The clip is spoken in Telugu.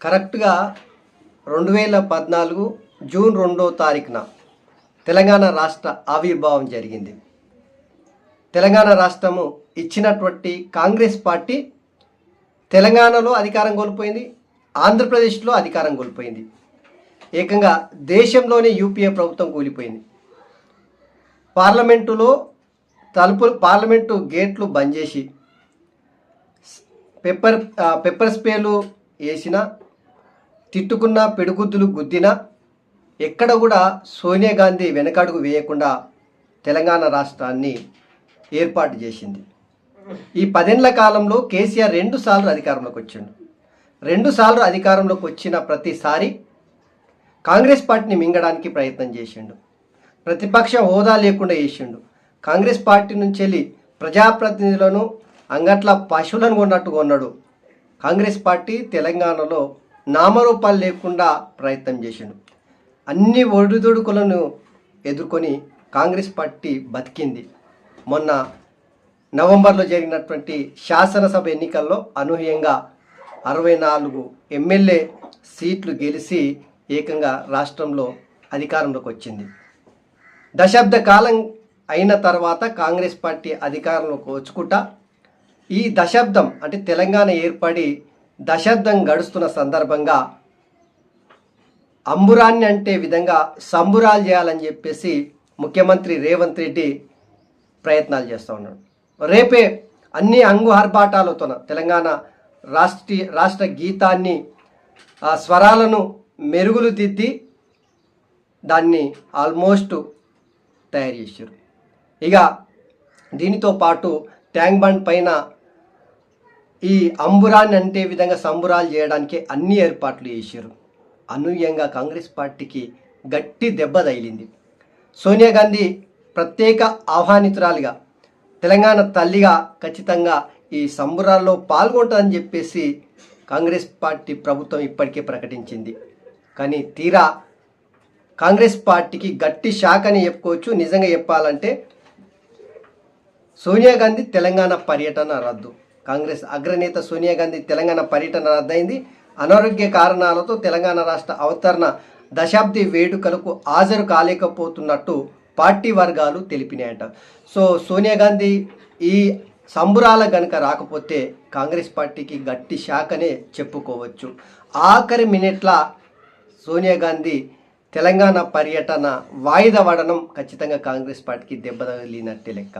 కరెక్ట్గా 2014 జూన్ 2వ తారీఖున తెలంగాణ రాష్ట్ర ఆవిర్భావం జరిగింది. తెలంగాణ రాష్ట్రము ఇచ్చినటువంటి కాంగ్రెస్ పార్టీ తెలంగాణలో అధికారం కోల్పోయింది, ఆంధ్రప్రదేశ్లో అధికారం కోల్పోయింది. ఏకంగా దేశంలోనే యూపీఏ ప్రభుత్వం కూలిపోయింది. పార్లమెంటు గేట్లు బంద్ చేసి పెప్పర్ స్ప్రేలు వేసినా, తిట్టుకున్న పిడుగుద్దులు గుద్దినా ఎక్కడ కూడా సోనియా గాంధీ వెనకడుగు వేయకుండా తెలంగాణ రాష్ట్రాన్ని ఏర్పాటు చేసింది. ఈ 10 ఏళ్ల కాలంలో కేసీఆర్ 2 సార్లు అధికారంలోకి వచ్చిండు. 2 సార్లు అధికారంలోకి వచ్చిన ప్రతిసారి కాంగ్రెస్ పార్టీని మింగడానికి ప్రయత్నం చేసిండు. ప్రతిపక్ష హోదా లేకుండా చేసిండు. కాంగ్రెస్ పార్టీ నుంచి వెళ్ళి ప్రజాప్రతినిధులను అంగట్ల పశువులను కొన్నట్టు కొన్నాడు. కాంగ్రెస్ పార్టీ తెలంగాణలో నామరూపాలు లేకుండా ప్రయత్నం చేసిండు. అన్ని ఒడిదుడుకులను ఎదుర్కొని కాంగ్రెస్ పార్టీ బతికింది. మొన్న నవంబర్లో జరిగినటువంటి శాసనసభ ఎన్నికల్లో అనూహ్యంగా 64 ఎమ్మెల్యే సీట్లు గెలిచి ఏకంగా రాష్ట్రంలో అధికారంలోకి వచ్చింది. దశాబ్ద కాలం అయిన తర్వాత కాంగ్రెస్ పార్టీ అధికారంలోకి వచ్చుకుంటా ఈ దశాబ్దం అంటే తెలంగాణ ఏర్పడి దశాబ్దం గడుస్తున్న సందర్భంగా అంబురాన్ని అంటే విధంగా సంబురాలు చేయాలని చెప్పేసి ముఖ్యమంత్రి రేవంత్ రెడ్డి ప్రయత్నాలు చేస్తూ ఉన్నాడు. రేపే అన్ని అంగుహర్బాటాలతో తెలంగాణ రాష్ట్ర గీతాన్ని స్వరాలను మెరుగులు దిద్ది దాన్ని ఆల్మోస్ట్ తయారు చేశారు. ఇక దీనితో పాటు ట్యాంక్ బండ్ పైన ఈ అంబురాన్ని అంటే విధంగా సంబురాలు చేయడానికి అన్ని ఏర్పాట్లు చేశారు. అనూహ్యంగా కాంగ్రెస్ పార్టీకి గట్టి దెబ్బ తగిలింది. సోనియా గాంధీ ప్రత్యేక ఆహ్వానితురాలిగా తెలంగాణ తల్లిగా ఖచ్చితంగా ఈ సంబురాల్లో పాల్గొంటుందని చెప్పేసి కాంగ్రెస్ పార్టీ ప్రభుత్వం ఇప్పటికే ప్రకటించింది. కానీ తీరా కాంగ్రెస్ పార్టీకి గట్టి షాక్ అని చెప్పుకోవచ్చు. నిజంగా చెప్పాలంటే సోనియా గాంధీ తెలంగాణ పర్యటన రద్దు. కాంగ్రెస్ అగ్రనేత సోనియా గాంధీ తెలంగాణ పర్యటన రద్దయింది. అనారోగ్య కారణాలతో తెలంగాణ రాష్ట్ర అవతరణ దశాబ్ది వేడుకలకు హాజరు కాలేకపోతున్నట్టు పార్టీ వర్గాలు తెలిపినాయట. సో సోనియా గాంధీ ఈ సంబురాల గనుక రాకపోతే కాంగ్రెస్ పార్టీకి గట్టి షాక్ అనే చెప్పుకోవచ్చు. ఆఖరి మినిట్ల సోనియా గాంధీ తెలంగాణ పర్యటన వాయిదా పడడం ఖచ్చితంగా కాంగ్రెస్ పార్టీకి దెబ్బ తగిలినట్టే లెక్క.